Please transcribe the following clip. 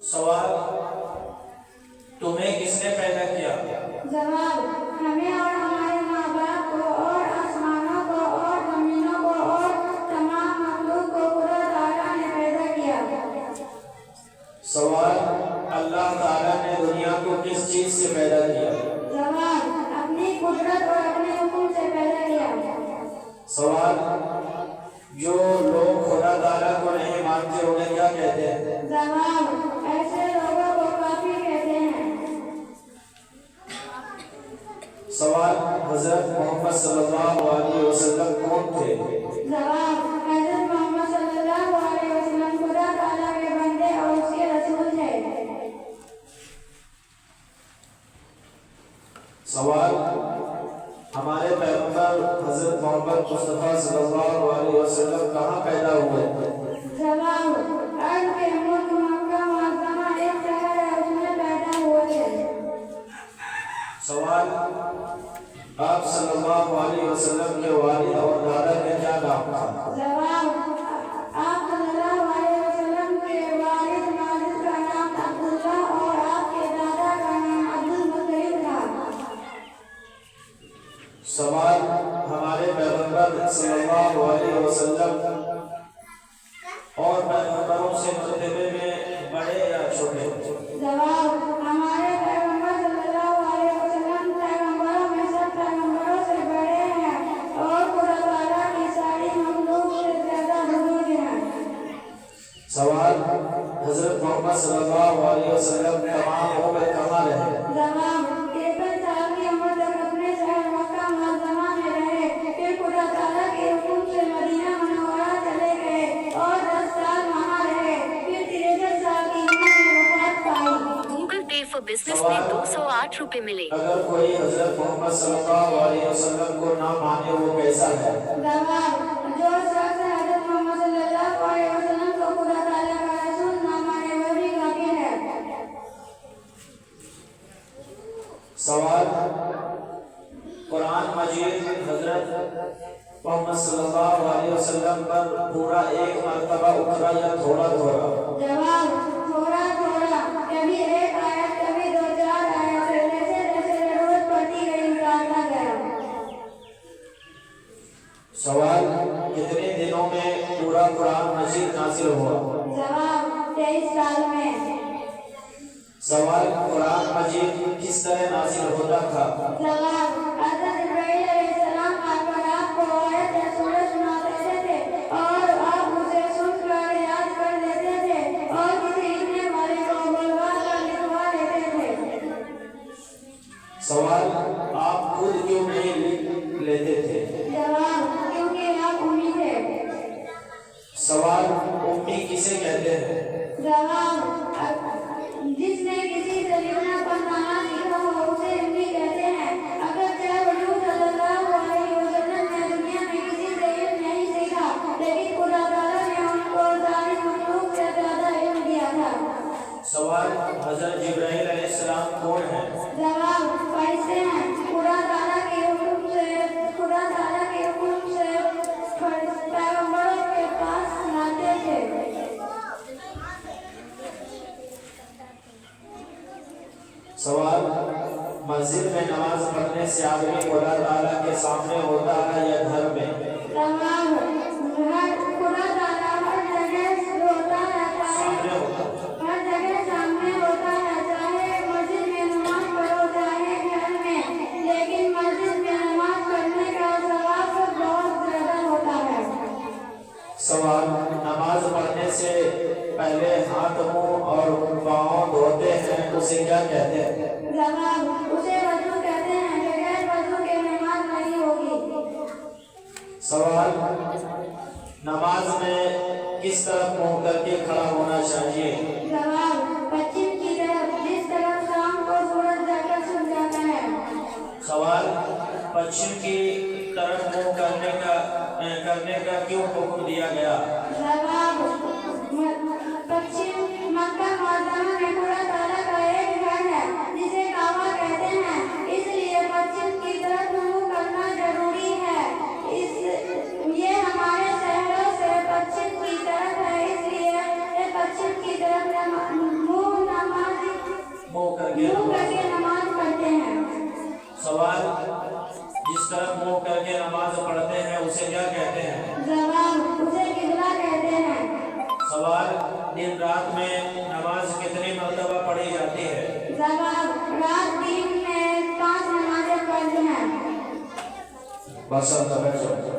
سوال: تمہیں کس نے پیدا کیا؟ جواب: ہمیں اور ہمارے ماں باپ کو اور آسمانوں کو اور زمینوں کو اور تمام مخلوق کو خدا تعالیٰ نے پیدا کیا۔ سوال: اللہ تعالیٰ نے دنیا کو کس چیز سے پیدا کیا؟ جواب: اپنی قدرت اور اپنے حکم سے پیدا کیا۔ سوال: جو لوگ خدا تعالیٰ کو نہیں مانتے انہیں کیا کہتے ہیں؟ جواب: ایسے لوگوں کو کافر کہتے ہیں۔ سوال: حضرت محمد صلی اللہ علیہ وسلم کون تھے؟ جواب: حضرت محمد صلی اللہ علیہ وسلم خدا تعالیٰ کے بندے اور اس کے رسول تھے۔ سوال: ہمارے پیغمبر حضرت محمد مصطفیٰ صلی اللہ علیہ وسلم کہاں پیدا ہوئے؟ جواب: عرب کے ملک مکہ معظمہ ایک شہر ہے، اس میں پیدا ہوئے تھے۔ سوال: آپ صلی اللہ علیہ وسلم کے والد اور دادا کا کیا نام تھا؟ جواب: آپ صلی اللہ علیہ وسلم کے والد ماجد کا نام عبداللہ اور آپ کے دادا کا نام عبدالمطلب تھا۔ سوال: ہمارے پیغمبر صلی اللہ علیہ وسلم اور پیغمبروں سے مرتبے میں بڑے یا چھوٹے؟ جواب: ہمارے پیغمبر صلی اللہ علیہ وسلم پیغمبروں میں سب پیغمبروں سے بڑے ہیں اور خدا تعالیٰ کی ساری مخلوق سے زیادہ بزرگ ہیں۔ سوال: حضرت محمد صلی اللہ علیہ وسلم تمام عمر کہاں رہے؟ جواب: 53 سال کی عمر تک اپنے شہر مکہ معظمہ میں رہے، پھر خدا تعالیٰ کے حکم سے مدینہ منورہ چلے گئے اور 10 سال وہاں رہے، پھر 63 سال کی عمر میں وفات پائی۔ گوگل پے فار بزنس میں 208 روپے ملے۔ اگر کوئی حضرت محمد صلی اللہ علیہ وسلم کو نہ مانے وہ کیسا ہے؟ جواب: جو شخص حضرت محمد صلی اللہ علیہ وسلم کو خدا تعالیٰ کا رسول نہ مانے وہ بھی کافر ہے۔ سوال: قرآن مجید حضرت محمد صلی اللہ علیہ وسلم پر پورا ایک مرتبہ اترا یا تھوڑا تھوڑا؟ جواب: تھوڑا تھوڑا، کبھی ایک آیت کبھی 2-4 آیت، جیسے جیسے ضرورت پڑتی گئی اتارتا گیا۔ سوال: کتنے دنوں میں پورا قرآن مجید نازل ہوا؟ جواب: 23 سال میں۔ سوال: قرآن مجید کس طرح نازل ہوتا تھا؟ جواب: حضرت جبرائیل علیہ السلام آ کر آپ کو آیت یا سورت سناتے تھے اور آپ اسے سن کر یاد کر لیتے تھے اور کسی لکھنے والے کو بلوا کر لکھوا لیتے تھے۔ سوال: آپ خود کیوں نہیں لکھ لیتے تھے؟ جواب: کیونکہ آپ امی تھے۔ سوال: امی کسے کہتے ہیں؟ جواب: جس نے کسی سے لکھنا پڑھنا نہ سیکھا ہو اسے امی کہتے ہیں۔ اگرچہ حضور صلی اللہ علیہ وسلم نے دنیا میں کسی سے علم نہیں سیکھا، لیکن خدا تعالیٰ نے ان کو ساری مخلوق سے زیادہ علم دیا تھا۔ سوال: حضرت جبرائیل علیہ السلام کون ہیں؟ جواب: فرشتے ہیں، خدا تعالیٰ کے حکم سے پیغمبروں کے پاس لاتے تھے۔ سوال: مسجد میں نماز پڑھنے سے آدمی خدا تعالیٰ کے سامنے ہوتا ہے یا گھر میں؟ جواب: خدا تعالیٰ ہر جگہ ہوتا ہے، سامنے ہوتا ہے۔ ہر جگہ سامنے ہوتا ہے، چاہے مسجد میں نماز پڑھو چاہے گھر میں، لیکن مسجد میں نماز پڑھنے کا ثواب بہت زیادہ ہوتا ہے۔ سوال: نماز پڑھنے سے پہلے ہاتھ منہ اور پاؤں دھوتے ہیں اسے کیا کہتے ہیں؟ جواب: اسے وضو کہتے ہیں، بغیر وضو کے نماز نہیں ہوگی۔ سوال: نماز میں کس طرف منہ کر کے کھڑا ہونا چاہیے؟ جواب: پچھم کی طرف، جس طرف شام کو سورج جا کر چھپ جاتا ہے۔ سوال: پچھم کی طرف منہ کرنے کا کیوں حکم دیا گیا؟ جواب: پچھم مکہ معظمہ میں خدا تعالیٰ کا ایک گھر ہے جسے کعبہ کہتے ہیں، اس لیے پچھم کی طرف منہ کرنا ضروری ہے۔ یہ ہمارے شہروں سے پچھم کی طرف ہے، اس لیے پچھم کی طرف منہ سوال، جس طرف منہ کر کے نماز پڑھتے ہیں اسے کیا کہتے ہیں؟ جواب، اسے قبلہ کہتے ہیں۔ سوال، دن رات میں نماز کتنی مرتبہ پڑھی جاتی ہے؟ جواب، رات دن میں 5 نمازیں فرض ہیں۔ بس اب